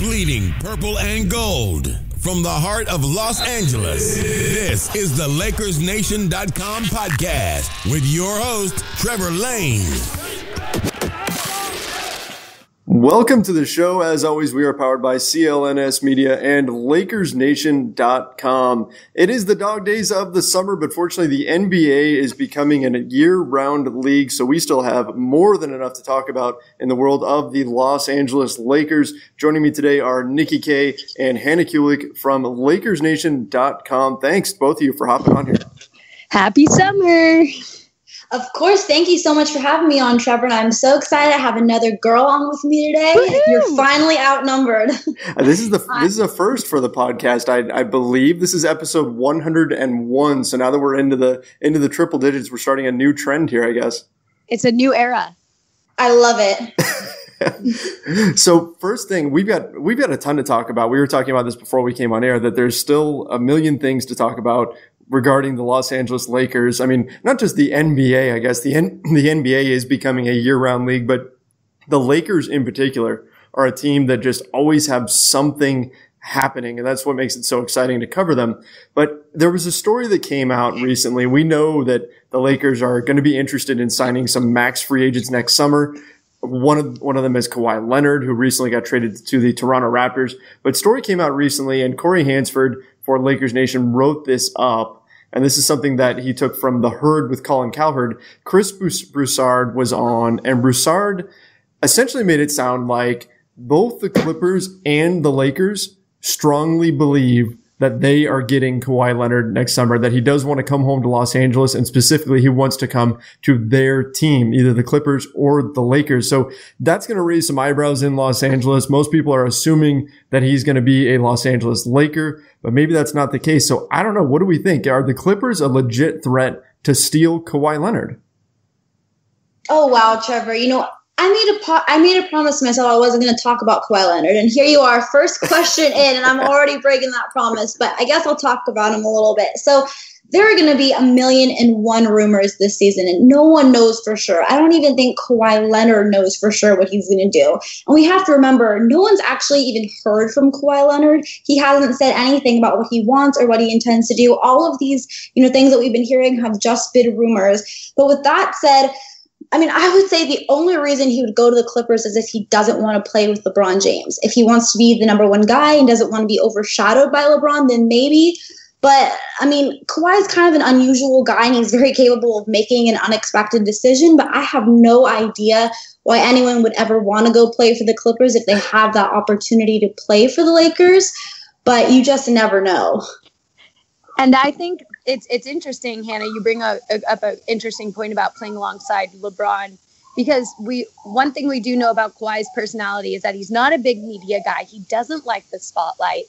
bleeding purple and gold. From the heart of Los Angeles, this is the LakersNation.com podcast with your host, Trevor Lane. Welcome to the show. As always, we are powered by CLNS Media and LakersNation.com. It is the dog days of the summer, but fortunately the NBA is becoming a year-round league, so we still have more than enough to talk about in the world of the Los Angeles Lakers. Joining me today are Nikki K and Hannah Kulik from LakersNation.com. Thanks, both of you, for hopping on here. Happy summer. Of course. Thank you so much for having me on, Trevor. And I'm so excited to have another girl on with me today. Woo-hoo! You're finally outnumbered. This is a first for the podcast. I believe this is episode 101. So now that we're into the triple digits, we're starting a new trend here, I guess. It's a new era. I love it. So first thing, we've got a ton to talk about. We were talking about this before we came on air, that there's still a million things to talk about regarding the Los Angeles Lakers. I mean, not just the NBA, I guess. The NBA is becoming a year-round league, but the Lakers in particular are a team that just always have something happening, and that's what makes it so exciting to cover them. But there was a story that came out recently. We know that the Lakers are going to be interested in signing some max free agents next summer. One of them is Kawhi Leonard, who recently got traded to the Toronto Raptors. But story came out recently, and Corey Hansford for Lakers Nation wrote this up. And this is something that he took from The Herd with Colin Cowherd. Chris Broussard was on, and Broussard essentially made it sound like both the Clippers and the Lakers strongly believe that they are getting Kawhi Leonard next summer, that he does want to come home to Los Angeles, and specifically he wants to come to their team, either the Clippers or the Lakers. So that's going to raise some eyebrows in Los Angeles. Most people are assuming that he's going to be a Los Angeles Laker, but maybe that's not the case. So I don't know. What do we think? Are the Clippers a legit threat to steal Kawhi Leonard? Oh, wow, Trevor. You know, I made a promise to myself I wasn't going to talk about Kawhi Leonard. And here you are, first question in, and I'm already breaking that promise. But I guess I'll talk about him a little bit. So there are going to be 1,000,001 rumors this season, and no one knows for sure. I don't even think Kawhi Leonard knows for sure what he's going to do. And we have to remember, no one's actually even heard from Kawhi Leonard. He hasn't said anything about what he wants or what he intends to do. All of these, things that we've been hearing have just been rumors. But with that said, I mean, I would say the only reason he would go to the Clippers is if he doesn't want to play with LeBron James. If he wants to be the number one guy and doesn't want to be overshadowed by LeBron, then maybe. But, I mean, Kawhi is kind of an unusual guy, and he's very capable of making an unexpected decision. But I have no idea why anyone would ever want to go play for the Clippers if they have that opportunity to play for the Lakers. But you just never know. And I think it's interesting, Hannah, you bring up an interesting point about playing alongside LeBron, because one thing we do know about Kawhi's personality is that he's not a big media guy. He doesn't like the spotlight.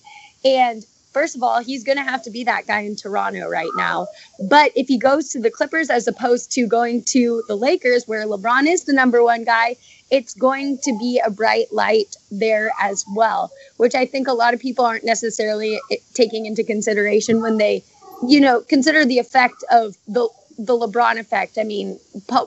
And first of all, he's going to have to be that guy in Toronto right now. But if he goes to the Clippers as opposed to going to the Lakers, where LeBron is the number one guy, it's going to be a bright light there as well, which I think a lot of people aren't necessarily taking into consideration when they, consider the effect of the LeBron effect. I mean,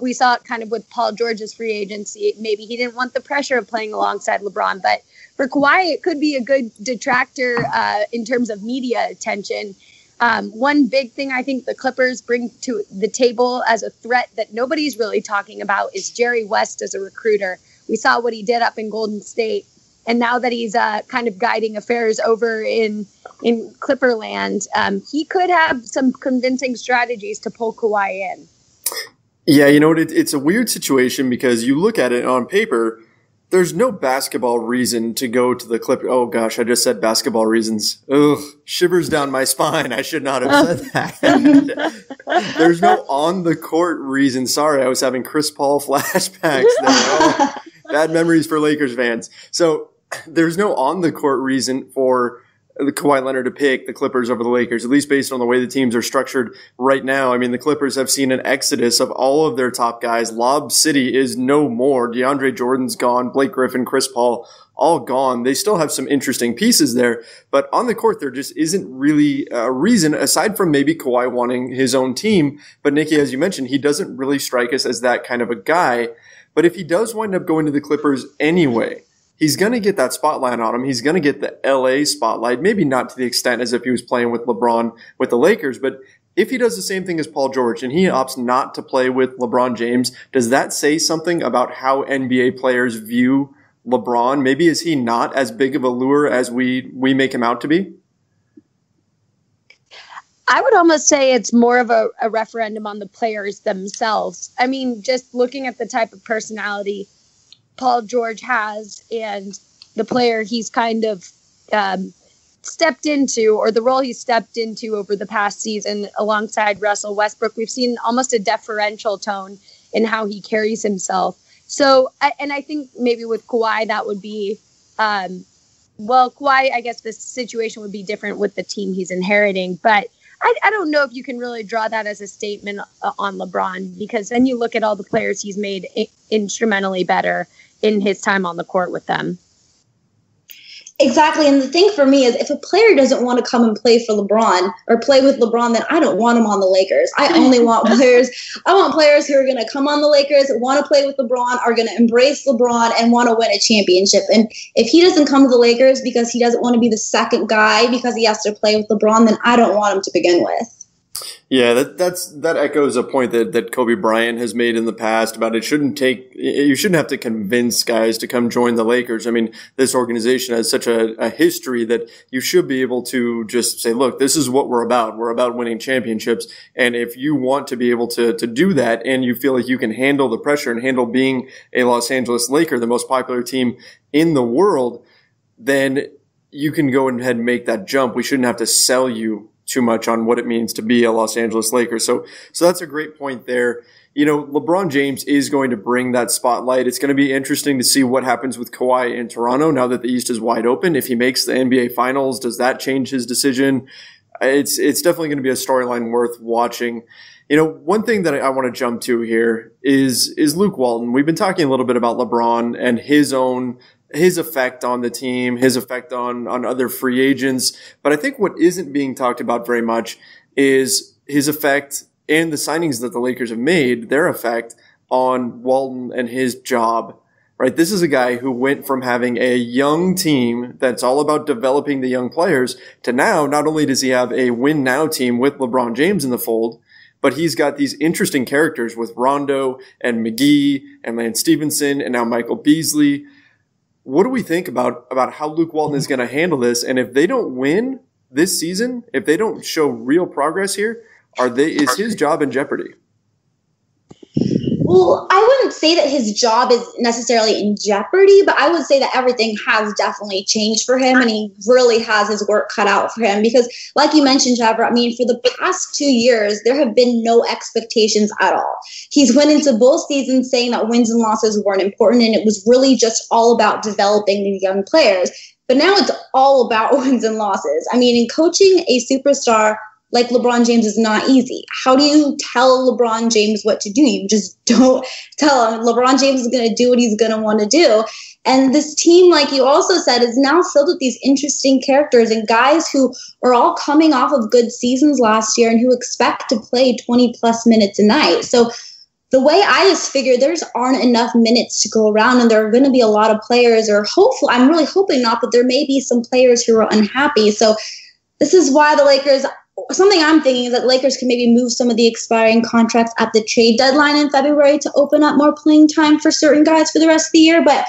we saw it kind of with Paul George's free agency. Maybe he didn't want the pressure of playing alongside LeBron, but for Kawhi, it could be a good detractor in terms of media attention. One big thing I think the Clippers bring to the table as a threat that nobody's really talking about is Jerry West as a recruiter. We saw what he did up in Golden State. And now that he's kind of guiding affairs over in Clipperland, he could have some convincing strategies to pull Kawhi in. Yeah, it's a weird situation because you look at it on paper, there's no basketball reason to go to the Clippers. Oh, gosh, I just said basketball reasons. Ugh, shivers down my spine. I should not have said that. There's no on-the-court reason. Sorry, I was having Chris Paul flashbacks there. Oh, bad memories for Lakers fans. So there's no on-the-court reason for Kawhi Leonard to pick the Clippers over the Lakers, at least based on the way the teams are structured right now. I mean, the Clippers have seen an exodus of all of their top guys. Lob City is no more. DeAndre Jordan's gone. Blake Griffin, Chris Paul, all gone. They still have some interesting pieces there, but on the court, there just isn't really a reason aside from maybe Kawhi wanting his own team. But Nikki, as you mentioned, he doesn't really strike us as that kind of a guy. But if he does wind up going to the Clippers anyway, he's going to get that spotlight on him. He's going to get the LA spotlight, maybe not to the extent as if he was playing with LeBron with the Lakers, but if he does the same thing as Paul George and he opts not to play with LeBron James, does that say something about how NBA players view LeBron? Maybe is he not as big of a lure as we make him out to be? I would almost say it's more of a referendum on the players themselves. I mean, just looking at the type of personality Paul George has and the player he's kind of stepped into, or the role he's stepped into over the past season alongside Russell Westbrook, we've seen almost a deferential tone in how he carries himself. So, and I think maybe with Kawhi, that would be, Kawhi, I guess the situation would be different with the team he's inheriting, but I don't know if you can really draw that as a statement on LeBron, because then you look at all the players he's made instrumentally better in his time on the court with them. Exactly. And the thing for me is if a player doesn't want to come and play for LeBron or play with LeBron, then I don't want him on the Lakers. I only want players. I want players who are going to come on the Lakers, want to play with LeBron, are going to embrace LeBron and want to win a championship. And if he doesn't come to the Lakers because he doesn't want to be the second guy because he has to play with LeBron, then I don't want him to begin with. Yeah, that echoes a point that Kobe Bryant has made in the past about you shouldn't have to convince guys to come join the Lakers. I mean, this organization has such a history that you should be able to just say, look, this is what we're about. We're about winning championships. And if you want to be able to do that and you feel like you can handle the pressure and handle being a Los Angeles Laker, the most popular team in the world, then you can go ahead and make that jump. We shouldn't have to sell you too much on what it means to be a Los Angeles Lakers. So that's a great point there. You know, LeBron James is going to bring that spotlight. It's going to be interesting to see what happens with Kawhi in Toronto now that the East is wide open. If he makes the NBA Finals, does that change his decision? It's definitely going to be a storyline worth watching. You know, one thing that I want to jump to here is Luke Walton. We've been talking a little bit about LeBron and his effect on the team, his effect on other free agents. But I think what isn't being talked about very much is his effect and the signings that the Lakers have made, their effect on Walton and his job, right? This is a guy who went from having a young team that's all about developing the young players to now, not only does he have a win now team with LeBron James in the fold, but he's got these interesting characters with Rondo and McGee and Lance Stevenson and now Michael Beasley. What do we think about how Luke Walton is going to handle this? And if they don't win this season, if they don't show real progress here, is his job in jeopardy? Well, I wouldn't say that his job is necessarily in jeopardy, but I would say that everything has definitely changed for him, and he really has his work cut out for him because, like you mentioned, Trevor, I mean, for the past 2 years, there have been no expectations at all. He's went into both seasons saying that wins and losses weren't important, and it was really just all about developing these young players. But now it's all about wins and losses. I mean, in coaching a superstar like LeBron James is not easy. How do you tell LeBron James what to do? You just don't tell him. LeBron James is going to do what he's going to want to do. And this team, like you also said, is now filled with these interesting characters and guys who are all coming off of good seasons last year and who expect to play 20 plus minutes a night. So the way I just figure there's aren't enough minutes to go around, and there are going to be a lot of players, or hopefully, I'm really hoping not, but there may be some players who are unhappy. So this is why the Lakers, something I'm thinking is that Lakers can maybe move some of the expiring contracts at the trade deadline in February to open up more playing time for certain guys for the rest of the year. But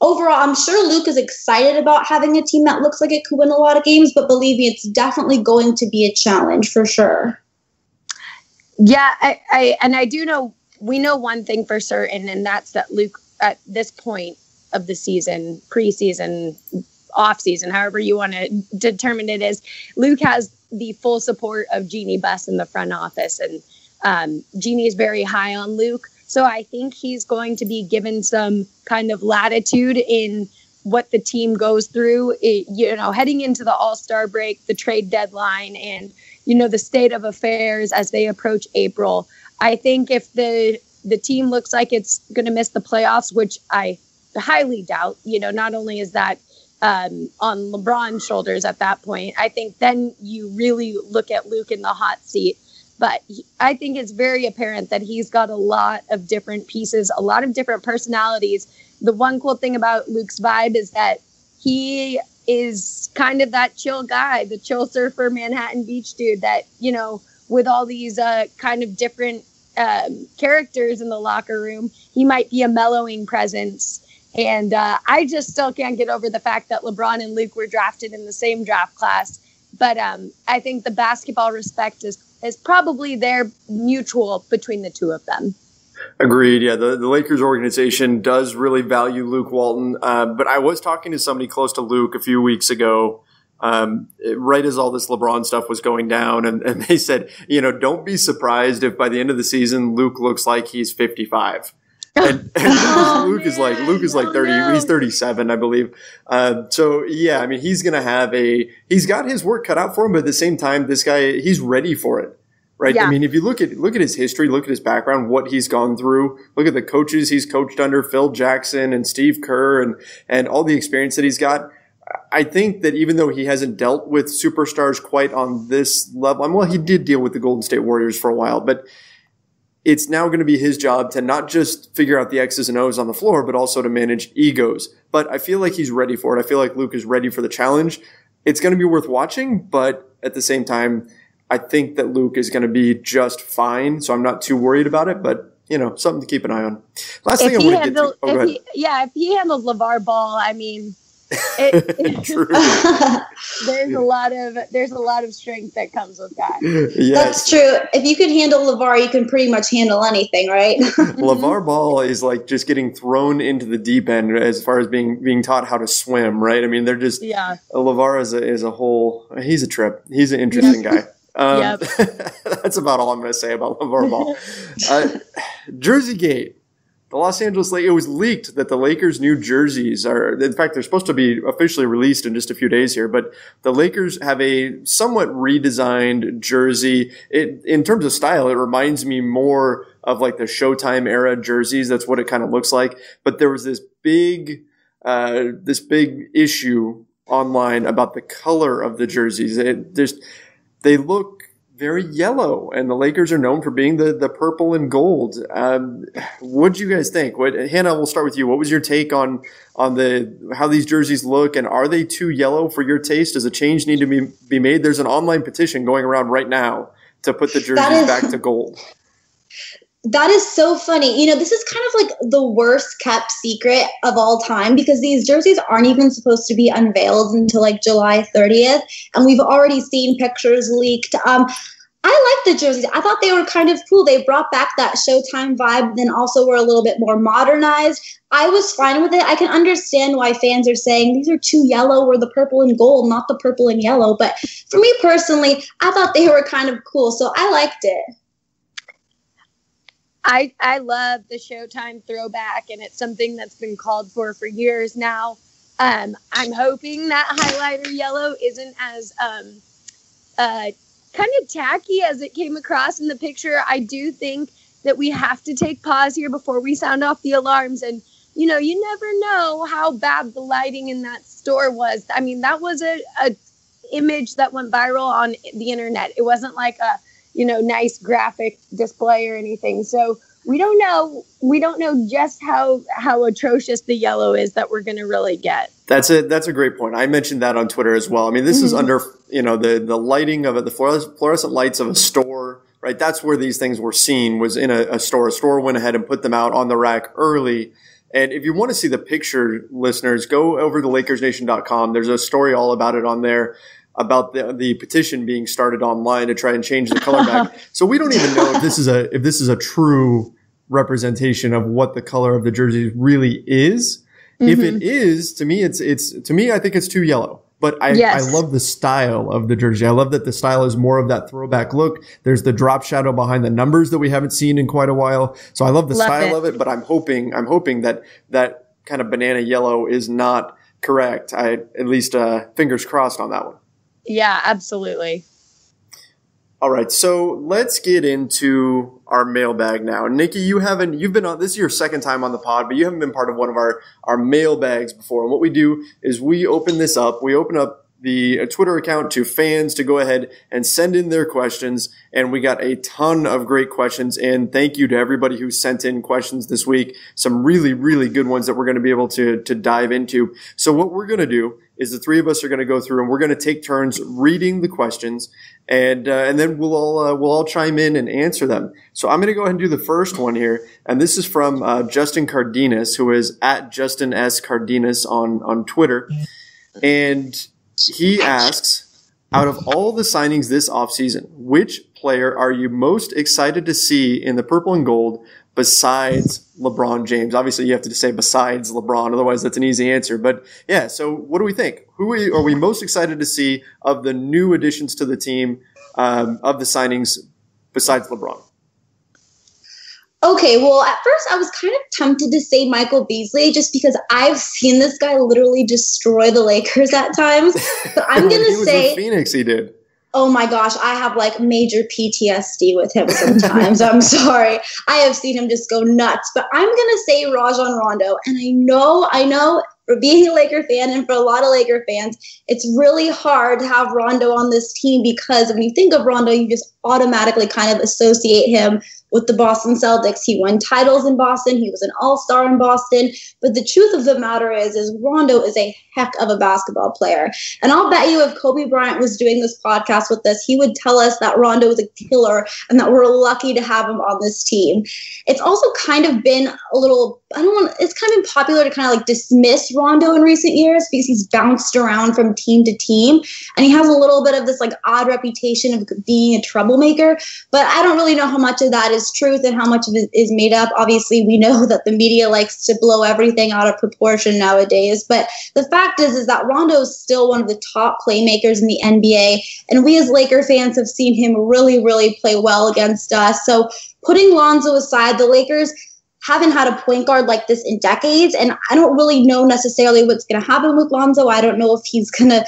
overall, I'm sure Luke is excited about having a team that looks like it could win a lot of games, but believe me, it's definitely going to be a challenge for sure. Yeah, I do know, we know one thing for certain, and that's that Luke, at this point of the season, preseason, off season, however you want to determine it is, Luke has the full support of Jeannie Buss in the front office, and Jeannie is very high on Luke. So I think he's going to be given some kind of latitude in what the team goes through, heading into the All-Star break, the trade deadline, and, the state of affairs as they approach April. I think if the team looks like it's going to miss the playoffs, which I highly doubt, not only is that on LeBron's shoulders at that point, I think then you really look at Luke in the hot seat. But I think it's very apparent that he's got a lot of different pieces, a lot of different personalities the one cool thing about Luke's vibe is that he is kind of that chill guy, the chill surfer Manhattan Beach dude that, with all these kind of different characters in the locker room, he might be a mellowing presence. And I just still can't get over the fact that LeBron and Luke were drafted in the same draft class. But I think the basketball respect is probably there mutual between the two of them. Agreed. Yeah, the Lakers organization does really value Luke Walton. But I was talking to somebody close to Luke a few weeks ago, right as all this LeBron stuff was going down. And they said, don't be surprised if by the end of the season, Luke looks like he's 55. And Luke is like 30. No. He's 37, I believe. So yeah, I mean, he's got his work cut out for him, but at the same time, this guy, he's ready for it. Right. Yeah. I mean, if you look at his history, look at his background, what he's gone through, look at the coaches he's coached under, Phil Jackson and Steve Kerr and all the experience that he's got. I think that even though he hasn't dealt with superstars quite on this level, well, he did deal with the Golden State Warriors for a while, but it's now going to be his job to not just figure out the X's and O's on the floor, but also to manage egos. But I feel like he's ready for it. I feel like Luke is ready for the challenge. It's going to be worth watching, but at the same time, I think that Luke is going to be just fine, so I'm not too worried about it, but, something to keep an eye on. Last thing I want to get to. Oh, go ahead. If he handled LeVar Ball, I mean, True. there's a lot of strength that comes with that. Yes. That's true. If you can handle LeVar, you can pretty much handle anything, right? LeVar Ball is like just getting thrown into the deep end as far as being taught how to swim, right? I mean, they're just LeVar is a whole. He's a trip. He's an interesting guy. That's about all I'm going to say about LeVar Ball. Jersey Gate. The Los Angeles Lakers, it was leaked that the Lakers' new jerseys in fact, they're supposed to be officially released in just a few days here, but the Lakers have a somewhat redesigned jersey. In terms of style, it reminds me more of like the Showtime era jerseys. That's what it kind of looks like. But there was this big issue online about the color of the jerseys. They look very yellow, and the Lakers are known for being the purple and gold. What do you guys think? Hannah, we'll start with you. What was your take on how these jerseys look, and are they too yellow for your taste? Does a change need to be made? There's an online petition going around right now to put the jerseys back to gold. That is so funny. This is kind of like the worst kept secret of all time because these jerseys aren't even supposed to be unveiled until like July 30th. And we've already seen pictures leaked. I like the jerseys. I thought they were kind of cool. They brought back that Showtime vibe, then also were a little bit more modernized. I was fine with it. I can understand why fans are saying these are too yellow or the purple and gold, not the purple and yellow. But for me personally, I thought they were kind of cool. So I liked it. I love the Showtime throwback, and it's something that's been called for years now. I'm hoping that highlighter yellow isn't as kind of tacky as it came across in the picture. I do think that we have to take pause here before we sound off the alarms. And, you never know how bad the lighting in that store was. I mean, that was a image that went viral on the internet. It wasn't like a nice graphic display or anything. So we don't know. We don't know just how atrocious the yellow is that we're going to really get. That's a great point. I mentioned that on Twitter as well. I mean, this is under, the lighting of it, the fluorescent lights of a store, right? That's where these things were seen, was in a store. A store went ahead and put them out on the rack early. And if you want to see the picture, listeners, go over to LakersNation.com. There's a story all about it on there, about the petition being started online to try and change the color back. So we don't even know if this is a true representation of what the color of the jersey really is. Mm-hmm. If it is, to me, I think it's too yellow. But I love the style of the jersey. I love that the style is more of that throwback look. There's the drop shadow behind the numbers that we haven't seen in quite a while. So I love the style of it, but I'm hoping that kind of banana yellow is not correct. At least fingers crossed on that one. Yeah, absolutely. All right, so let's get into our mailbag now. Nikki, you've been on, this is your second time on the pod, but you haven't been part of one of our mailbags before. And what we do is we open this up. We open up the Twitter account to fans to go ahead and send in their questions. And we got a ton of great questions. And thank you to everybody who sent in questions this week. Some really, really good ones that we're going to be able to dive into. So what we're going to do is the three of us are going to go through and we're going to take turns reading the questions. And then we'll all chime in and answer them. So I'm going to go ahead and do the first one here. And this is from Justin Cardenas, who is at Justin S. Cardenas on Twitter. And he asks, out of all the signings this offseason, which player are you most excited to see in the purple and gold besides LeBron James? Obviously, you have to say besides LeBron, otherwise that's an easy answer. But yeah, so what do we think? Who are we most excited to see of the new additions to the team, of the signings besides LeBron? Okay, well, at first I was kind of tempted to say Michael Beasley just because I've seen this guy literally destroy the Lakers at times. But I'm going to say with Phoenix, he did. Oh my gosh, I have like major PTSD with him sometimes. I'm sorry. I have seen him just go nuts. But I'm going to say Rajon Rondo. And I know, for being a Laker fan and for a lot of Laker fans, it's really hard to have Rondo on this team because when you think of Rondo, you just automatically kind of associate him with the Boston Celtics. He won titles in Boston. He was an all-star in Boston. But the truth of the matter is Rondo is a heck of a basketball player. And I'll bet you if Kobe Bryant was doing this podcast with us, he would tell us that Rondo is a killer and that we're lucky to have him on this team. It's also kind of been it's kind of been popular to kind of like dismiss Rondo in recent years because he's bounced around from team to team. And he has a little bit of this like odd reputation of being a troublemaker. But I don't really know how much of that is truth and how much of it is made up. Obviously, we know that the media likes to blow everything out of proportion nowadays. But the fact is that Rondo is still one of the top playmakers in the NBA. And we as Laker fans have seen him really, really play well against us. So putting Lonzo aside, the Lakers haven't had a point guard like this in decades. And I don't really know necessarily what's going to happen with Lonzo. I don't know if he's going to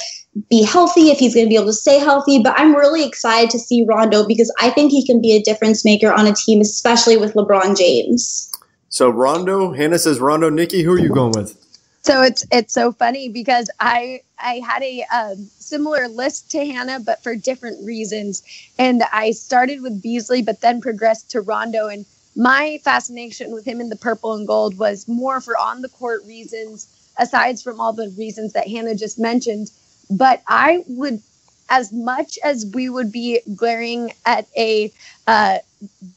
be healthy, if he's going to be able to stay healthy. But I'm really excited to see Rondo because I think he can be a difference maker on a team, especially with LeBron James. So Rondo, Hannah says Rondo. Nikki, who are you going with? So it's so funny because I had a similar list to Hannah, but for different reasons. And I started with Beasley, but then progressed to Rondo. And my fascination with him in the purple and gold was more for on the court reasons, aside from all the reasons that Hannah just mentioned. But I would, as much as we would be glaring at a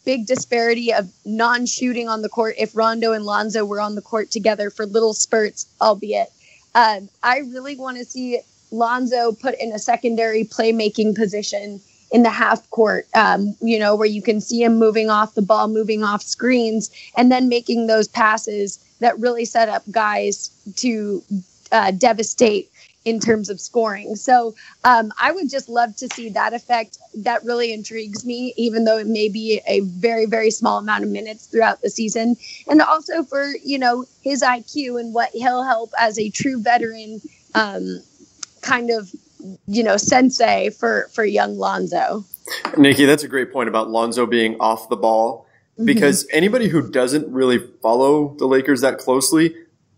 big disparity of non-shooting on the court if Rondo and Lonzo were on the court together for little spurts, albeit, I really want to see Lonzo put in a secondary playmaking position in the half court, where you can see him moving off the ball, moving off screens, and then making those passes that really set up guys to devastate in terms of scoring. So I would just love to see that effect. That really intrigues me, even though it may be a very, very small amount of minutes throughout the season. And also for, his IQ and what he'll help as a true veteran sensei for young Lonzo. Nikki, that's a great point about Lonzo being off the ball because anybody who doesn't really follow the Lakers that closely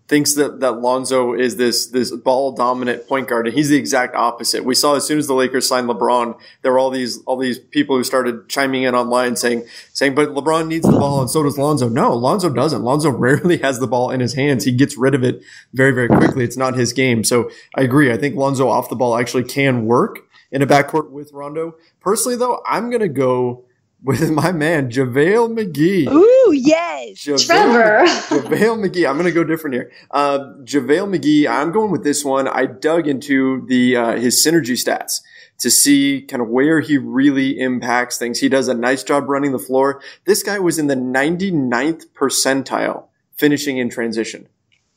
thinks that Lonzo is this ball dominant point guard, and he's the exact opposite. We saw as soon as the Lakers signed LeBron, there were all these people who started chiming in online saying, but LeBron needs the ball and so does Lonzo. No, Lonzo doesn't. Lonzo rarely has the ball in his hands. He gets rid of it very, very quickly. It's not his game. So I agree. I think Lonzo off the ball actually can work in a backcourt with Rondo. Personally, though, I'm going to go with my man, JaVale McGee. Ooh, yes. Trevor. JaVale McGee. I'm going to go different here. JaVale McGee, I'm going with this one. I dug into his synergy stats to see kind of where he really impacts things. He does a nice job running the floor. This guy was in the 99th percentile finishing in transition.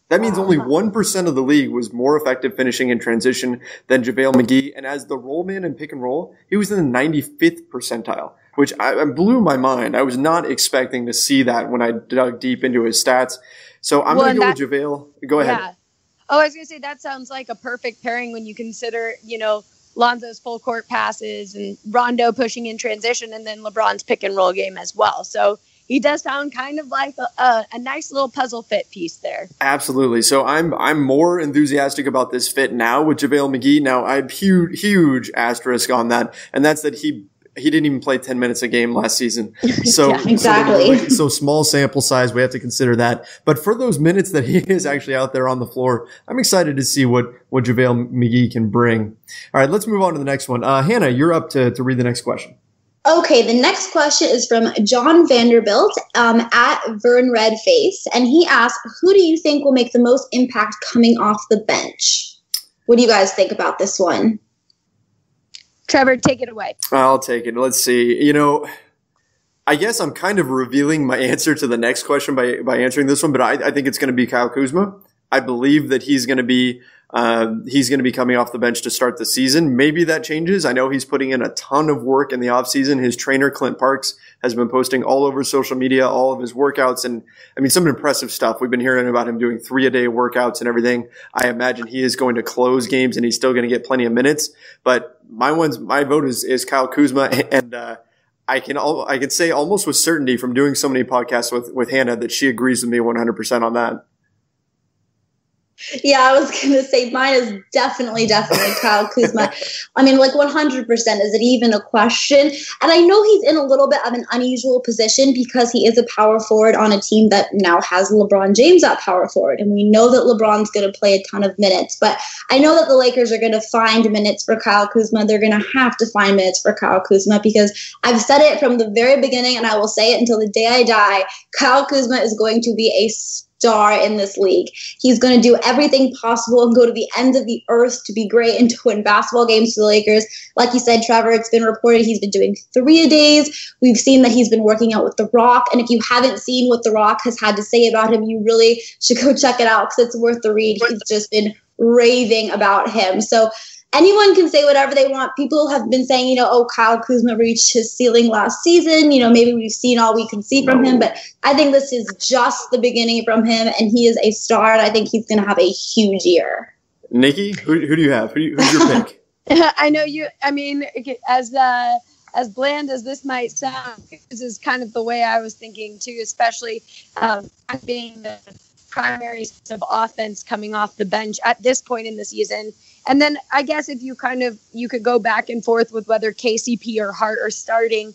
That means only 1% of the league was more effective finishing in transition than JaVale McGee. And as the roll man in pick and roll, he was in the 95th percentile, which I blew my mind. I was not expecting to see that when I dug deep into his stats. So I'm going to go with JaVale. Go ahead. Yeah. Oh, I was going to say that sounds like a perfect pairing when you consider, Lonzo's full court passes and Rondo pushing in transition and then LeBron's pick and roll game as well. So he does sound kind of like a nice little puzzle fit piece there. Absolutely. So I'm more enthusiastic about this fit now with JaVale McGee. Now I have huge asterisk on that, and that's that he didn't even play 10 minutes a game last season. So yeah, exactly. So small sample size, we have to consider that. But for those minutes that he is actually out there on the floor, I'm excited to see what JaVale McGee can bring. All right, let's move on to the next one. Hannah, you're up to read the next question. Okay, the next question is from John Vanderbilt at Vern Redface, and he asks, who do you think will make the most impact coming off the bench? What do you guys think about this one? Trevor, take it away. I'll take it. Let's see. I guess I'm kind of revealing my answer to the next question by answering this one, but I think it's going to be Kyle Kuzma. I believe that he's going to be coming off the bench to start the season. Maybe that changes. I know he's putting in a ton of work in the offseason. His trainer, Clint Parks, has been posting all over social media, all of his workouts. And I mean, some impressive stuff. We've been hearing about him doing 3-a-day workouts and everything. I imagine he is going to close games and he's still going to get plenty of minutes. But my vote is Kyle Kuzma. And, I can say almost with certainty from doing so many podcasts with Hannah that she agrees with me 100% on that. Yeah, I was going to say mine is definitely Kyle Kuzma. I mean, like 100%. Is it even a question? And I know he's in a little bit of an unusual position because he is a power forward on a team that now has LeBron James at power forward. And we know that LeBron's going to play a ton of minutes. But I know that the Lakers are going to find minutes for Kyle Kuzma. They're going to have to find minutes for Kyle Kuzma because I've said it from the very beginning and I will say it until the day I die. Kyle Kuzma is going to be a star in this league. He's going to do everything possible and go to the ends of the earth to be great and to win basketball games for the Lakers. Like you said, Trevor, it's been reported he's been doing 3-a-days. We've seen that he's been working out with The Rock. And if you haven't seen what The Rock has had to say about him, you really should go check it out because it's worth the read. He's just been raving about him. So anyone can say whatever they want. People have been saying, Kyle Kuzma reached his ceiling last season. Maybe we've seen all we can see from him, but I think this is just the beginning from him, and he is a star, and I think he's going to have a huge year. Nikki, who do you have? Who's your pick? I know you. I mean, as bland as this might sound, this is kind of the way I was thinking too, especially being the primary of offense coming off the bench at this point in the season. And then I guess if you could go back and forth with whether KCP or Hart are starting,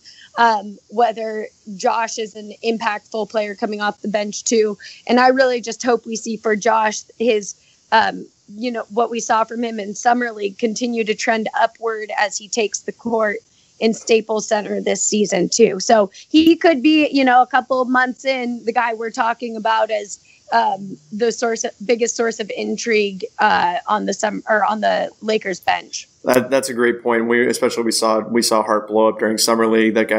whether Josh is an impactful player coming off the bench too. And I really just hope we see for Josh his, what we saw from him in Summer League continue to trend upward as he takes the court in Staples Center this season too. So he could be, a couple of months in, the guy we're talking about as the biggest source of intrigue on the Lakers bench. That's a great point. We saw Hart blow up during Summer League. That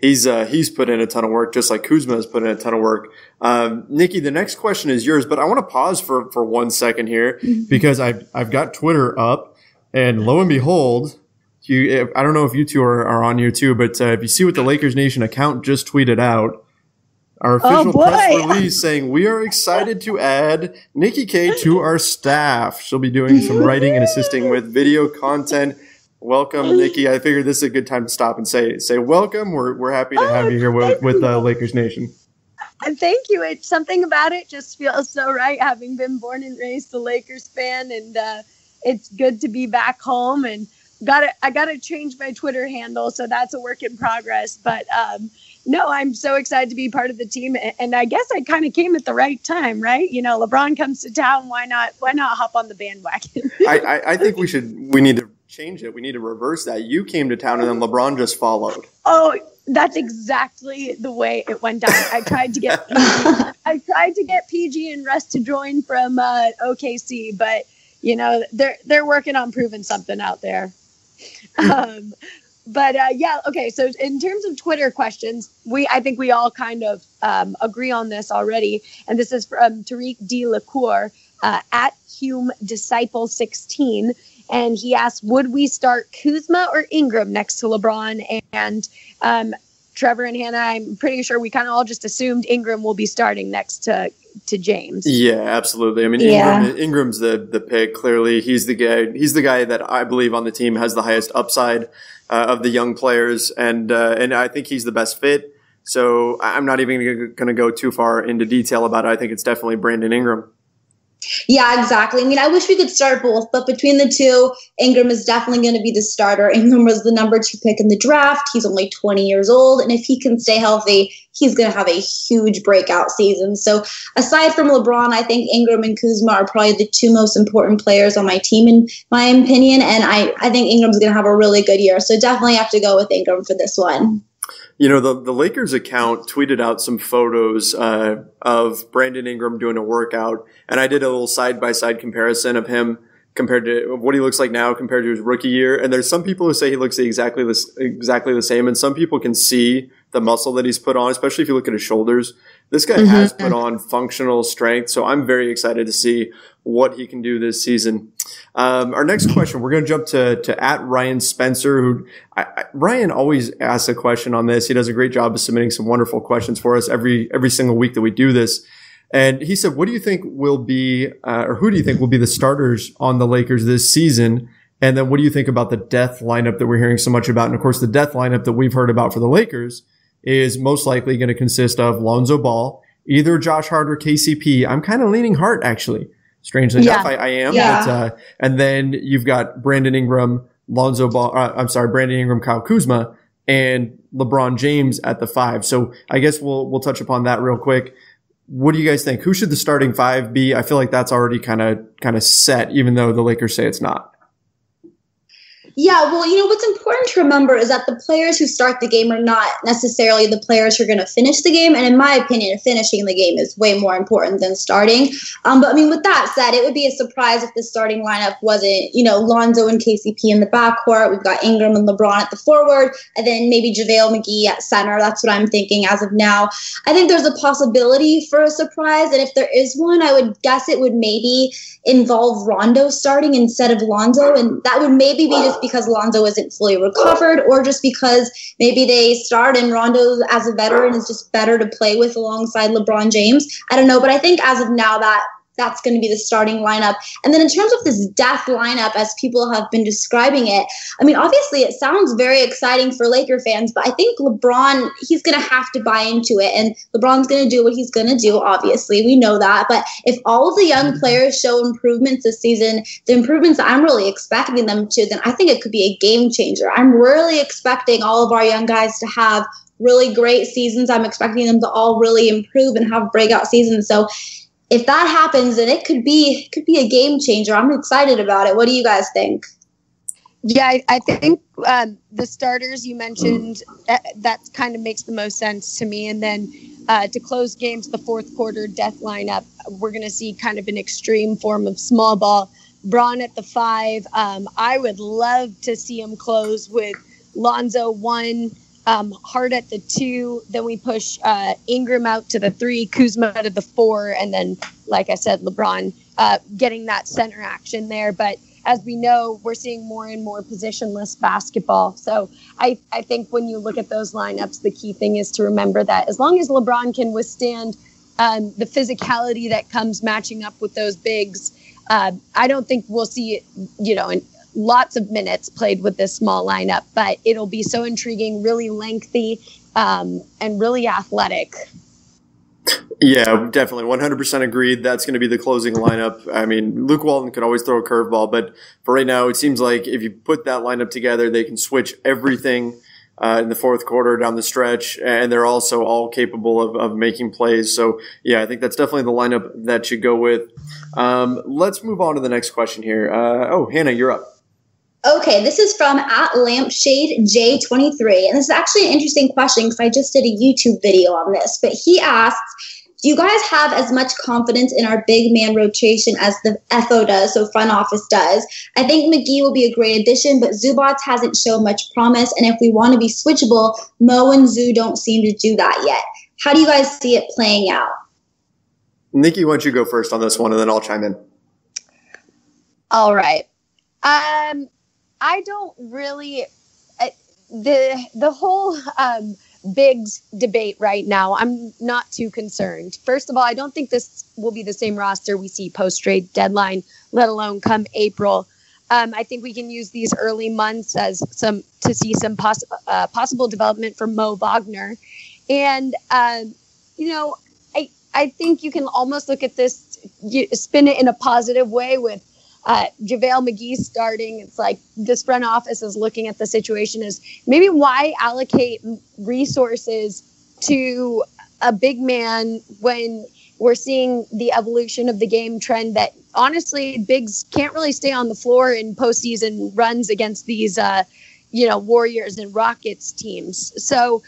he's put in a ton of work, just like Kuzma has put in a ton of work. Nikki, the next question is yours, but I want to pause for 1 second here because I've got Twitter up, and lo and behold, I don't know if you two are on here too, but if you see what the Lakers Nation account just tweeted out. Our official press release saying we are excited to add Nikki K to our staff. She'll be doing some writing and assisting with video content. Welcome, Nikki. I figured this is a good time to stop and say welcome. We're happy to have you here with Lakers Nation. And thank you. It's something about it just feels so right, having been born and raised a Lakers fan, and it's good to be back home. And I gotta change my Twitter handle, so that's a work in progress. But no, I'm so excited to be part of the team, and I guess I kind of came at the right time, right? LeBron comes to town. Why not hop on the bandwagon? I think we need to change it. We need to reverse that. You came to town, and then LeBron just followed. Oh, that's exactly the way it went down. I tried to get PG and Russ to join from OKC, but they're working on proving something out there. But okay. So in terms of Twitter questions, I think we all kind of agree on this already. And this is from Tariq D. LaCour at Hume Disciple 16. And he asked, would we start Kuzma or Ingram next to LeBron? And Trevor and Hannah, I'm pretty sure we kind of all just assumed Ingram will be starting next to James. Yeah, absolutely. I mean, Ingram's the pick. Clearly, he's the guy that I believe on the team has the highest upside of the young players, and I think he's the best fit. So I'm not even going to go too far into detail about it. I think it's definitely Brandon Ingram. Yeah, exactly. I mean, I wish we could start both, but between the two, Ingram is definitely going to be the starter. Ingram was the number 2 pick in the draft. He's only 20 years old, and if he can stay healthy, he's going to have a huge breakout season. So aside from LeBron, I think Ingram and Kuzma are probably the 2 most important players on my team, in my opinion, and I think Ingram's going to have a really good year. So definitely have to go with Ingram for this one. You know, the Lakers account tweeted out some photos of Brandon Ingram doing a workout, and I did a little side-by-side comparison of him compared to what he looks like now compared to his rookie year. And there's some people who say he looks exactly the same, and some people can see the muscle that he's put on, especially if you look at his shoulders. This guy has put on functional strength, so I'm very excited to see what he can do this season. Our next question, we're going to jump to at Ryan Spencer, who Ryan always asks a question on this. He does a great job of submitting some wonderful questions for us every single week that we do this. And he said, what do you think will be, or who do you think will be the starters on the Lakers this season? And then what do you think about the death lineup that we're hearing so much about? And of course, the death lineup that we've heard about for the Lakers is most likely going to consist of Lonzo Ball, either Josh Hart or KCP. I'm kind of leaning Hart, actually. Strangely enough, I am. Yeah. But, and then you've got Brandon Ingram, Brandon Ingram, Kyle Kuzma, and LeBron James at the 5. So I guess we'll touch upon that real quick. What do you guys think? Who should the starting 5 be? I feel like that's already kind of set, even though the Lakers say it's not. Yeah, well, what's important to remember is that the players who start the game are not necessarily the players who are going to finish the game. And in my opinion, finishing the game is way more important than starting. But I mean, with that said, it would be a surprise if the starting lineup wasn't, Lonzo and KCP in the backcourt. We've got Ingram and LeBron at the forward, and then maybe JaVale McGee at center. That's what I'm thinking as of now. I think there's a possibility for a surprise. And if there is one, I would guess it would maybe involve Rondo starting instead of Lonzo. And that would maybe be just because Lonzo isn't fully recovered, or just because maybe they start and Rondo as a veteran is just better to play with alongside LeBron James. I don't know, but I think as of now that's going to be the starting lineup. And then in terms of this death lineup, as people have been describing it, I mean, obviously it sounds very exciting for Laker fans, but I think LeBron, he's going to have to buy into it. And LeBron's going to do what he's going to do, obviously. We know that. But if all of the young players show improvements this season, the improvements that I'm really expecting them to, then I think it could be a game changer. I'm really expecting all of our young guys to have really great seasons. I'm expecting them to all really improve and have breakout seasons. So if that happens, then it could be a game changer. I'm excited about it. What do you guys think? Yeah, I think the starters you mentioned, that kind of makes the most sense to me. And then to close games, the fourth quarter death lineup, we're going to see kind of an extreme form of small ball. Braun at the 5. I would love to see him close with Lonzo 1, Hart at the 2, then we push Ingram out to the 3, Kuzma to the 4, and then, like I said, LeBron getting that center action there. But as we know, we're seeing more and more positionless basketball. So I think when you look at those lineups, the key thing is to remember that as long as LeBron can withstand the physicality that comes matching up with those bigs, I don't think we'll see, lots of minutes played with this small lineup, but it'll be so intriguing, really lengthy, and really athletic. Yeah, definitely. 100% agreed. That's going to be the closing lineup. I mean, Luke Walton could always throw a curveball, but for right now, it seems like if you put that lineup together, they can switch everything in the fourth quarter down the stretch, and they're also all capable of making plays. So, yeah, I think that's definitely the lineup that you go with. Let's move on to the next question here. Hannah, you're up. Okay, this is from @LampShadeJ23, and this is actually an interesting question because I just did a YouTube video on this. But he asks, do you guys have as much confidence in our big man rotation as the FO does, so front office does? I think McGee will be a great addition, but Zubac hasn't shown much promise, and if we want to be switchable, Mo and Zoo don't seem to do that yet. How do you guys see it playing out? Nikki, why don't you go first on this one, and then I'll chime in. All right. I don't really the whole bigs debate right now. I'm not too concerned. First of all, I don't think this will be the same roster we see post-trade deadline, let alone come April. I think we can use these early months as to see some possible development for Mo Wagner. And, I think you can almost look at this, spin it in a positive way with JaVale McGee starting. It's like this front office is looking at the situation as maybe why allocate resources to a big man when we're seeing the evolution of the game trend that honestly bigs can't really stay on the floor in postseason runs against these Warriors and Rockets teams. So,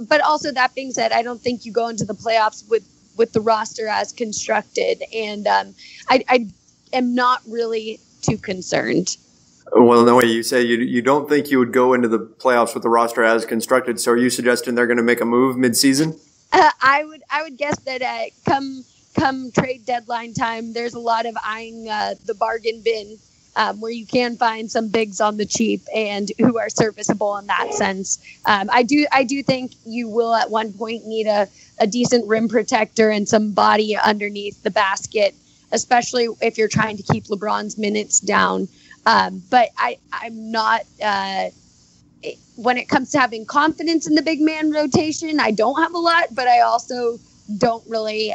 but also that being said, I don't think you go into the playoffs with the roster as constructed, and I am not really too concerned. Well, no way. You say you don't think you would go into the playoffs with the roster as constructed. So are you suggesting they're going to make a move mid-season? I would guess that come trade deadline time, there's a lot of eyeing the bargain bin where you can find some bigs on the cheap and who are serviceable in that sense. I do think you will at one point need a decent rim protector and some body underneath the basket, especially if you're trying to keep LeBron's minutes down. But I'm not. When it comes to having confidence in the big man rotation, I don't have a lot, but I also don't really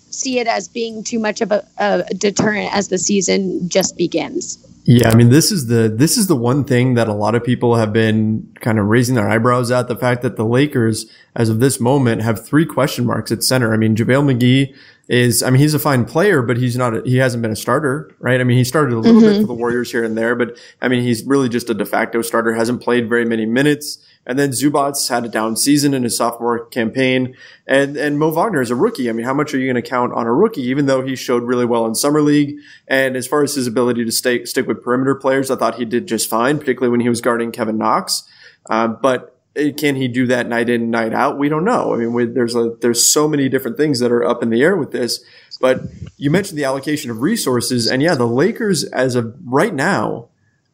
see it as being too much of a deterrent as the season just begins. Yeah, I mean, this is the one thing that a lot of people have been kind of raising their eyebrows at, the fact that the Lakers, as of this moment, have 3 question marks at center. I mean, JaVale McGee he's a fine player, but he hasn't been a starter, right? I mean, he started a little bit for the Warriors here and there, but I mean, he's really just a de facto starter, hasn't played very many minutes. And then Zubac's had a down season in his sophomore campaign. And Mo Wagner is a rookie. I mean, how much are you going to count on a rookie, even though he showed really well in Summer League? And as far as his ability to stick with perimeter players, I thought he did just fine, particularly when he was guarding Kevin Knox. But can he do that night in, night out? We don't know. I mean, there's so many different things that are up in the air with this. But you mentioned the allocation of resources. And yeah, the Lakers, as of right now,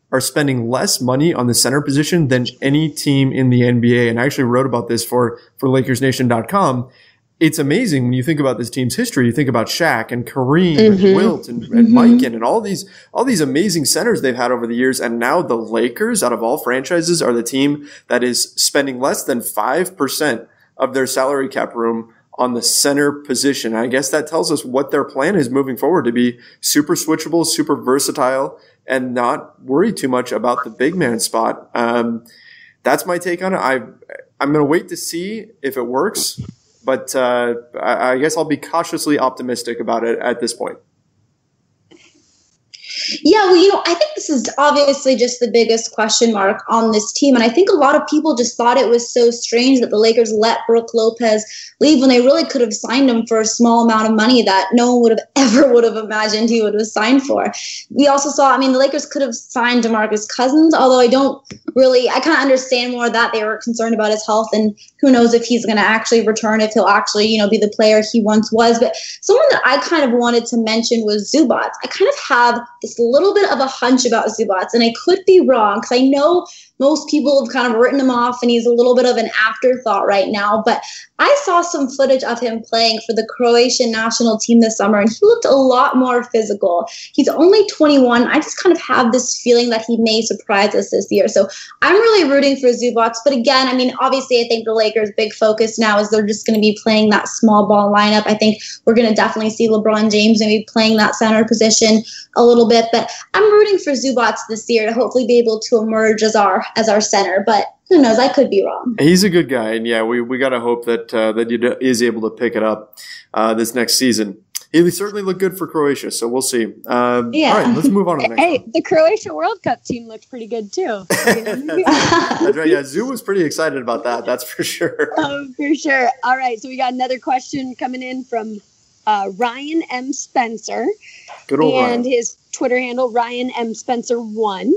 are spending less money on the center position than any team in the NBA. And I actually wrote about this for LakersNation.com. It's amazing when you think about this team's history. You think about Shaq and Kareem and Wilt and Mike and all these amazing centers they've had over the years. And now the Lakers, out of all franchises, are the team that is spending less than 5% of their salary cap room on the center position. I guess that tells us what their plan is moving forward, to be super switchable, super versatile, and not worry too much about the big man spot. That's my take on it. I'm going to wait to see if it works, but I guess I'll be cautiously optimistic about it at this point. Yeah, well, I think this is obviously just the biggest question mark on this team. And I think a lot of people just thought it was so strange that the Lakers let Brook Lopez leave when they really could have signed him for a small amount of money that no one would have imagined he would have signed for. We also saw, the Lakers could have signed DeMarcus Cousins, although I kind of understand more that they were concerned about his health, and who knows if he's going to actually return, if he'll actually, be the player he once was. But someone that I kind of wanted to mention was Zubac. I kind of have this little bit of a hunch about Zubac, and I could be wrong because I know most people have kind of written him off and he's a little bit of an afterthought right now. But I saw some footage of him playing for the Croatian national team this summer, and he looked a lot more physical. He's only 21. I just kind of have this feeling that he may surprise us this year. So I'm really rooting for Zubac. But again, obviously I think the Lakers' big focus now is they're just going to be playing that small ball lineup. I think we're going to definitely see LeBron James maybe playing that center position a little bit. But I'm rooting for Zubac this year to hopefully be able to emerge as our center. But who knows? I could be wrong. He's a good guy, and yeah, we got to hope that he is able to pick it up this next season. He certainly looked good for Croatia, so we'll see. All right, let's move on to the next one. The Croatia World Cup team looked pretty good too. That's right. Yeah, Zoo was pretty excited about that. That's for sure. Oh, for sure. All right, so we got another question coming in from Ryan M. Spencer. Good old and Ryan. His Twitter handle, Ryan M. Spencer 1.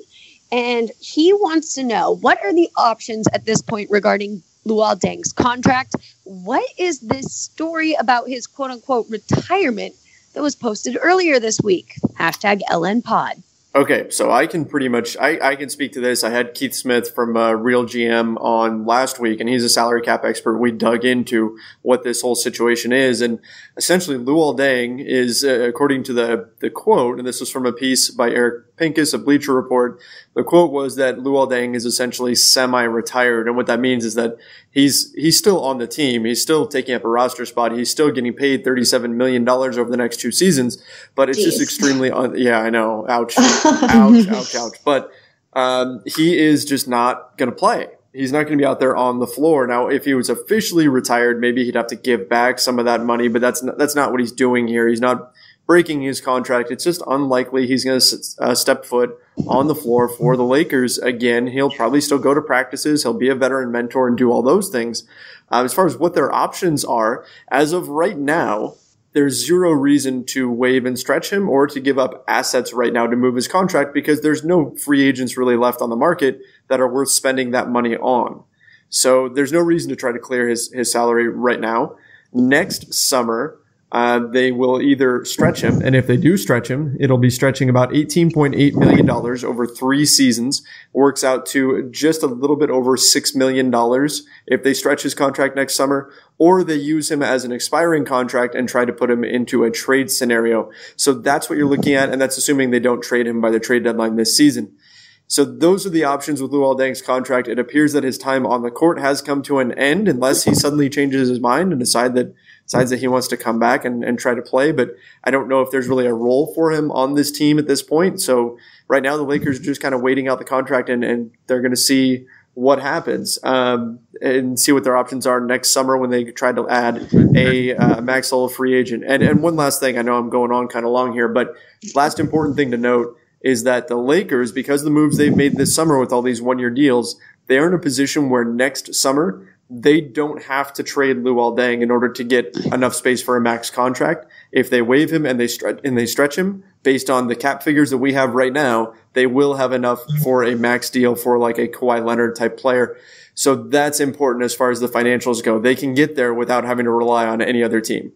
And he wants to know, what are the options at this point regarding Luol Deng's contract? What is this story about his quote-unquote retirement that was posted earlier this week? Hashtag LNPod. Okay, so I can pretty much I can speak to this. I had Keith Smith from Real GM on last week, and he's a salary cap expert. We dug into what this whole situation is, and essentially Luol Deng is, according to the quote, and this was from a piece by Eric Pincus of Bleacher Report. The quote was that Luol Deng is essentially semi-retired. And what that means is that he's still on the team. He's still taking up a roster spot. He's still getting paid $37 million over the next 2 seasons. But it's just extremely, yeah, I know. Ouch. ouch. But he is just not going to play. He's not going to be out there on the floor. Now, if he was officially retired, maybe he'd have to give back some of that money, but that's not what he's doing here. He's not breaking his contract. It's just unlikely he's going to step foot on the floor for the Lakers again. He'll probably still go to practices. He'll be a veteran mentor and do all those things. As far as what their options are, as of right now, there's zero reason to waive and stretch him or to give up assets right now to move his contract because there's no free agents really left on the market that are worth spending that money on. So there's no reason to try to clear his salary right now. Next summer, they will either stretch him, and if they do stretch him, it'll be stretching about $18.8 million over 3 seasons. Works out to just a little bit over $6 million if they stretch his contract next summer, or they use him as an expiring contract and try to put him into a trade scenario. So that's what you're looking at, and that's assuming they don't trade him by the trade deadline this season. So those are the options with Luol Deng's contract. It appears that his time on the court has come to an end unless he suddenly changes his mind and decides that he wants to come back and try to play. But I don't know if there's really a role for him on this team at this point. So right now the Lakers are just kind of waiting out the contract and they're going to see what happens and see what their options are next summer when they try to add a max level free agent. And one last thing, I know I'm going on kind of long here, but last important thing to note is that the Lakers, because of the moves they've made this summer with all these one-year deals, they are in a position where next summer they don't have to trade Luol Deng in order to get enough space for a max contract. If they waive him and they stretch him based on the cap figures that we have right now, they will have enough for a max deal for like a Kawhi Leonard type player. So that's important as far as the financials go. They can get there without having to rely on any other team.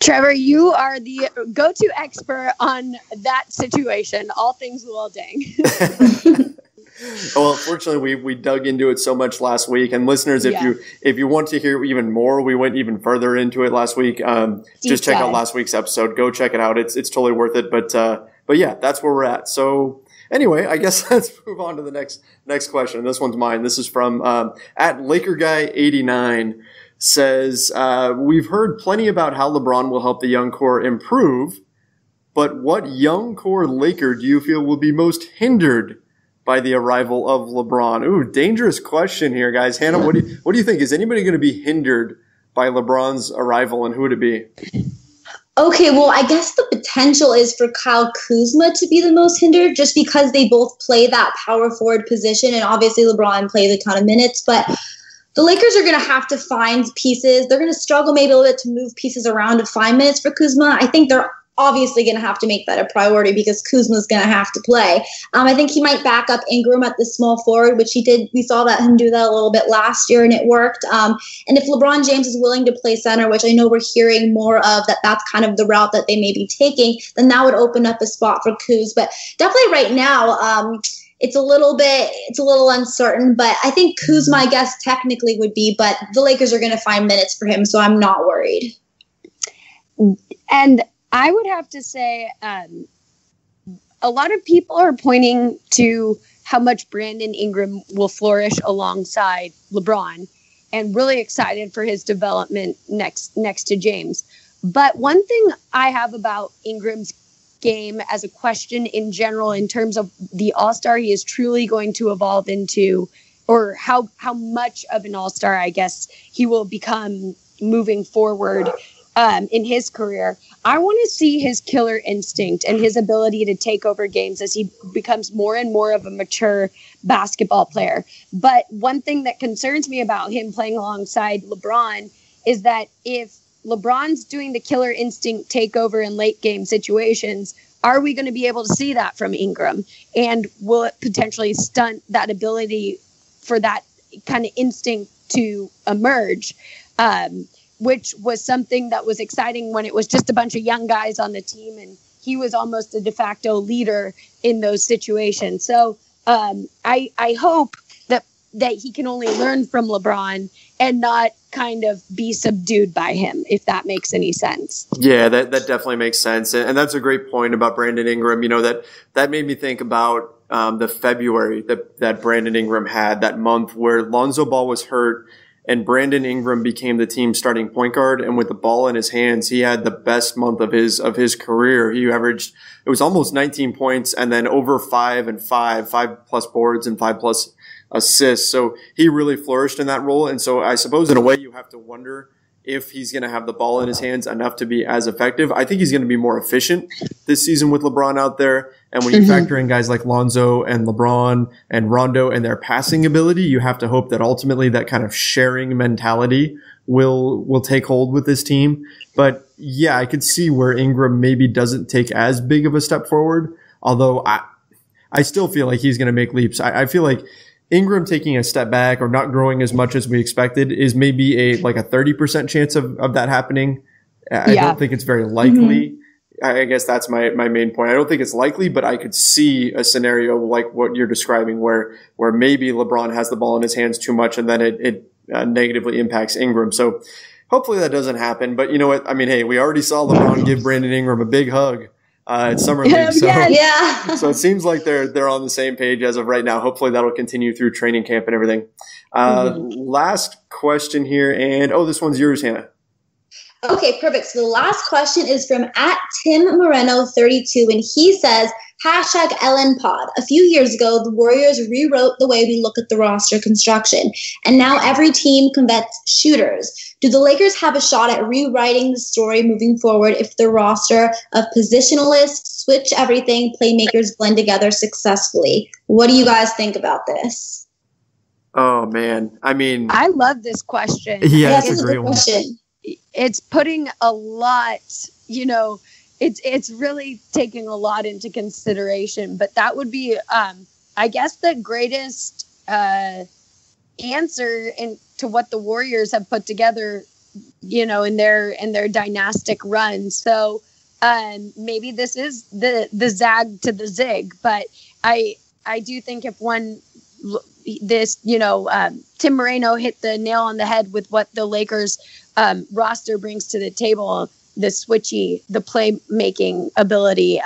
Trevor, you are the go-to expert on that situation, all things Luol Deng. Well, fortunately, we dug into it so much last week. And listeners, if you want to hear even more, we went even further into it last week. Just check out last week's episode. Go check it out. It's totally worth it. But yeah, that's where we're at. So anyway, I guess let's move on to the next question. This one's mine. This is from at LakerGuy89. Says, we've heard plenty about how LeBron will help the young core improve, but what young core Laker do you feel will be most hindered by the arrival of LeBron? Ooh, dangerous question here, guys. Hannah, what do you think? Is anybody going to be hindered by LeBron's arrival, and who would it be? Okay, well, I guess the potential is for Kyle Kuzma to be the most hindered just because they both play that power forward position, and obviously LeBron plays a ton of minutes, but the Lakers are going to have to find pieces. They're going to struggle maybe a little bit to move pieces around to find minutes for Kuzma. I think they're obviously going to have to make that a priority because Kuzma's going to have to play. I think he might back up Ingram at the small forward, which he did. We saw him do that a little bit last year, and it worked. And if LeBron James is willing to play center, which I know we're hearing more of, that's kind of the route that they may be taking, then that would open up a spot for Kuz. But definitely right now, it's a little uncertain, but I think Kuzma, I guess, technically would be, but the Lakers are going to find minutes for him, so I'm not worried. And I would have to say a lot of people are pointing to how much Brandon Ingram will flourish alongside LeBron and really excited for his development next to James. But one thing I have about Ingram's game as a question in general in terms of the all-star he is truly going to evolve into, or how much of an all-star I guess he will become moving forward in his career. I want to see his killer instinct and his ability to take over games as he becomes more and more of a mature basketball player. But one thing that concerns me about him playing alongside LeBron is that if LeBron's doing the killer instinct takeover in late game situations, are we going to be able to see that from Ingram? And will it potentially stunt that ability for that kind of instinct to emerge? Which was something that was exciting when it was just a bunch of young guys on the team and he was almost a de facto leader in those situations. So I hope that that he can only learn from LeBron and not kind of be subdued by him, if that makes any sense. Yeah, that definitely makes sense. And that's a great point about Brandon Ingram. You know, that made me think about the February that Brandon Ingram had, that month where Lonzo Ball was hurt and Brandon Ingram became the team's starting point guard. And with the ball in his hands, he had the best month of his career. He averaged, it was almost 19 points and then over 5 plus boards and 5 plus assists. So he really flourished in that role. And so I suppose in a way you have to wonder if he's going to have the ball in his hands enough to be as effective. I think he's going to be more efficient this season with LeBron out there. And when you factor in guys like Lonzo and LeBron and Rondo and their passing ability, you have to hope that ultimately that kind of sharing mentality will take hold with this team. But yeah, I could see where Ingram maybe doesn't take as big of a step forward. Although I still feel like he's going to make leaps. I feel like Ingram taking a step back or not growing as much as we expected is maybe a 30% chance of that happening. I don't think it's very likely. I guess that's my main point. I don't think it's likely, but I could see a scenario like what you're describing where maybe LeBron has the ball in his hands too much and then it negatively impacts Ingram. So hopefully that doesn't happen. But you know what? I mean, hey, we already saw LeBron give Brandon Ingram a big hug at Summer League. So, so it seems like they're on the same page as of right now. Hopefully that'll continue through training camp and everything. Last question here. And, this one's yours, Hannah. Okay, perfect. So the last question is from @TimMoreno32, and he says, #LNPod. A few years ago, the Warriors rewrote the way we look at the roster construction, and now every team covets shooters. Do the Lakers have a shot at rewriting the story moving forward if the roster of positionalists, switch everything, playmakers blend together successfully? What do you guys think about this? Oh, man. I mean, I love this question. Yeah, that's a great one. It's putting a lot, it's really taking a lot into consideration, but that would be, I guess, the greatest answer to what the Warriors have put together, in their dynastic run. So maybe this is the zag to the zig, but I do think if Tim Moreno hit the nail on the head with what the Lakers roster brings to the table, the playmaking ability.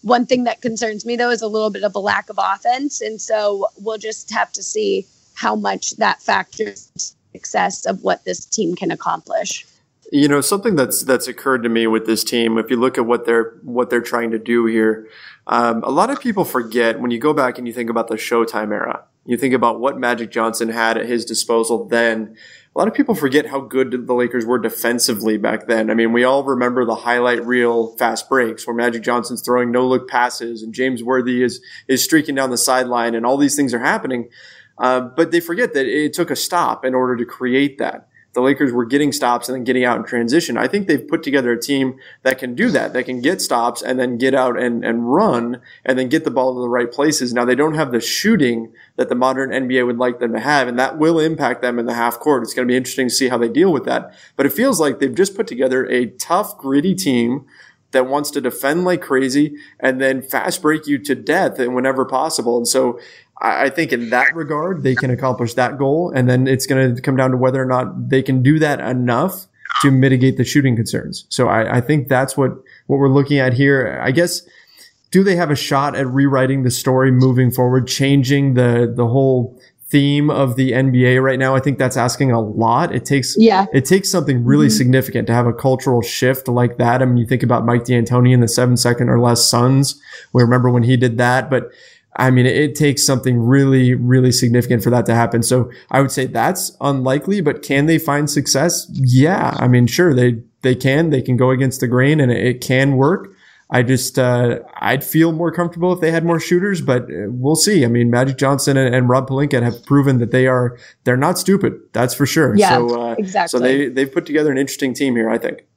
One thing that concerns me, though, is a little bit of a lack of offense. And so we'll just have to see how much that factors success of what this team can accomplish. Something that's occurred to me with this team, if you look at what they're trying to do here, a lot of people forget when you go back and you think about the Showtime era, you think about what Magic Johnson had at his disposal then. A lot of people forget how good the Lakers were defensively back then. I mean, we all remember the highlight reel fast breaks where Magic Johnson's throwing no-look passes and James Worthy is streaking down the sideline and all these things are happening. But they forget that it took a stop in order to create that. The Lakers were getting stops and then getting out in transition. I think they've put together a team that can do that can get stops and then get out and run and then get the ball to the right places. Now, they don't have the shooting that the modern NBA would like them to have, and that will impact them in the half court. It's going to be interesting to see how they deal with that. But it feels like they've just put together a tough, gritty team that wants to defend like crazy and then fast break you to death whenever possible. And so I think in that regard, they can accomplish that goal. And then it's going to come down to whether or not they can do that enough to mitigate the shooting concerns. So I think that's what we're looking at here. I guess, do they have a shot at rewriting the story moving forward, changing the whole theme of the NBA right now? I think that's asking a lot. It takes something really significant to have a cultural shift like that. I mean, you think about Mike D'Antoni and the 7-second or less Suns. We remember when he did that, but I mean, it takes something really, really significant for that to happen. So I would say that's unlikely, but can they find success? Yeah. I mean, sure, they can go against the grain and it can work. I just, I'd feel more comfortable if they had more shooters, but we'll see. I mean, Magic Johnson and Rob Pelinka have proven that they're not stupid. That's for sure. Yeah, so, exactly. So they've put together an interesting team here, I think.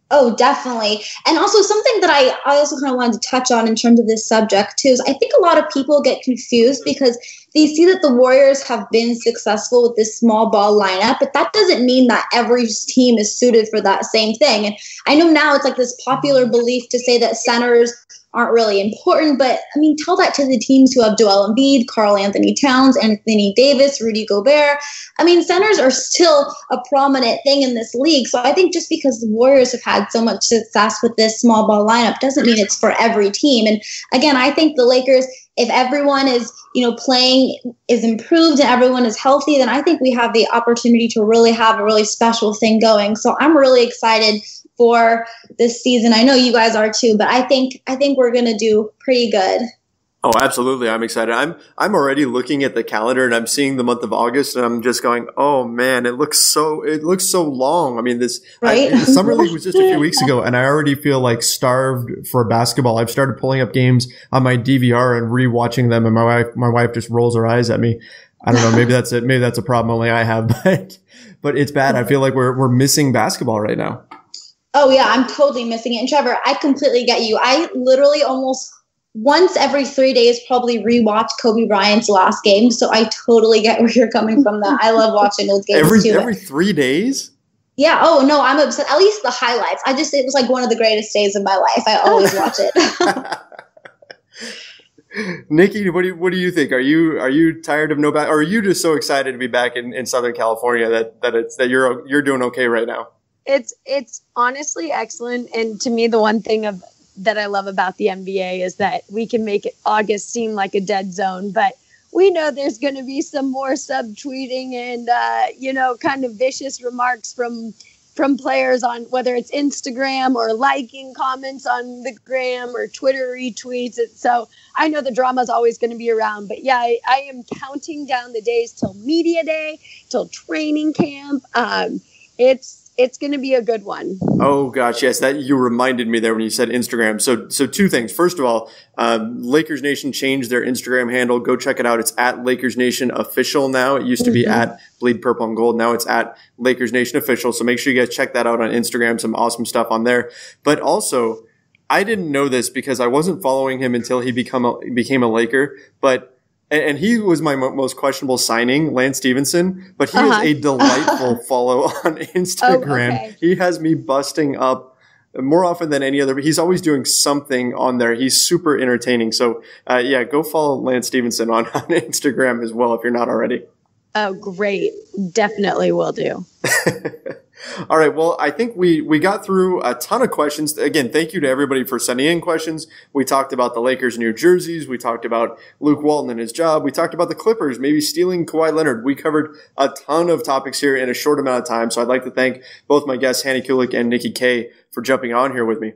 Oh, definitely. And also something that I also kind of wanted to touch on in terms of this subject too is I think a lot of people get confused because they see that the Warriors have been successful with this small ball lineup, but that doesn't mean that every team is suited for that same thing. And I know now it's like this popular belief to say that centers aren't really important. But I mean, tell that to the teams who have Joel Embiid, Karl Anthony Towns, Anthony Davis, Rudy Gobert. I mean, centers are still a prominent thing in this league. So I think just because the Warriors have had so much success with this small ball lineup doesn't mean it's for every team. And again, I think the Lakers, if everyone is, playing is improved and everyone is healthy, then I think we have the opportunity to really have a really special thing going. So I'm really excited for this season. I know you guys are too, but I think we're going to do pretty good. Oh, absolutely. I'm excited. I'm already looking at the calendar and I'm seeing the month of August and I'm just going, oh man, it looks so long. I mean, right? The Summer League was just a few weeks ago and I already feel like starved for basketball. I've started pulling up games on my DVR and rewatching them and my wife just rolls her eyes at me. I don't know. Maybe that's it. Maybe that's a problem only I have, but it's bad. I feel like we're missing basketball right now. Oh yeah, I'm totally missing it. And Trevor, I completely get you. I literally almost once every 3 days probably rewatch Kobe Bryant's last game. So I totally get where you're coming from. That I love watching old games too. Every 3 days? Yeah. Oh no, I'm obsessed. At least the highlights. It was like one of the greatest days of my life. I always watch it. Nikki, what do you think? Are you tired of no back, or are you just so excited to be back in Southern California that you're doing okay right now? It's honestly excellent. And to me, the one thing that I love about the NBA is that we can make August seem like a dead zone, but we know there's going to be some more subtweeting and, kind of vicious remarks from players on whether it's Instagram or liking comments on the gram or Twitter retweets. So I know the drama is always going to be around, but yeah, I am counting down the days till media day, till training camp. It's going to be a good one. Oh, gosh, yes. That you reminded me there when you said Instagram. So two things. First of all, Lakers Nation changed their Instagram handle. Go check it out. It's at Lakers Nation Official now. It used to be at Bleed Purple and Gold. Now it's at Lakers Nation Official. So make sure you guys check that out on Instagram. Some awesome stuff on there. But also, I didn't know this because I wasn't following him until he became a Laker. And he was my most questionable signing, Lance Stevenson, but he is a delightful follow on Instagram. Oh, okay. He has me busting up more often than any other. He's always doing something on there. He's super entertaining. So, go follow Lance Stevenson on Instagram as well if you're not already. Oh, great. Definitely will do. All right. Well, I think we got through a ton of questions. Again, thank you to everybody for sending in questions. We talked about the Lakers' new jerseys. We talked about Luke Walton and his job. We talked about the Clippers maybe stealing Kawhi Leonard. We covered a ton of topics here in a short amount of time. So I'd like to thank both my guests, Hannah Kulik and Nikki Kay, for jumping on here with me.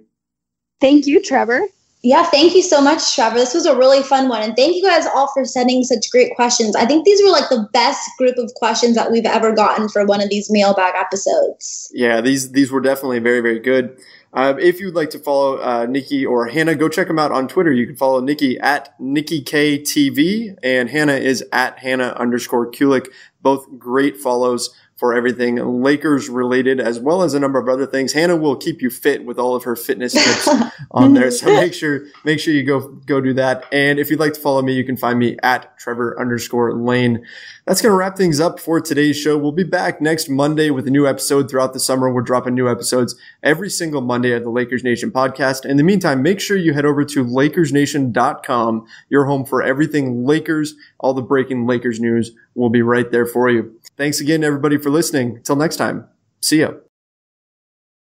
Thank you, Trevor. Yeah, thank you so much, Trevor. This was a really fun one. And thank you guys all for sending such great questions. I think these were like the best group of questions that we've ever gotten for one of these mailbag episodes. Yeah, these were definitely very, very good. If you'd like to follow Nikki or Hannah, go check them out on Twitter. You can follow Nikki at NikkiKTV and Hannah is at Hannah_Kulik. Both great follows for everything Lakers related, as well as a number of other things. Hannah will keep you fit with all of her fitness tips on there. So make sure you go do that. And if you'd like to follow me, you can find me at Trevor_Lane. That's going to wrap things up for today's show. We'll be back next Monday with a new episode throughout the summer. We're dropping new episodes every single Monday at the Lakers Nation podcast. In the meantime, make sure you head over to LakersNation.com, your home for everything Lakers. All the breaking Lakers news will be right there for you. Thanks again, everybody, for listening. Until next time, see ya.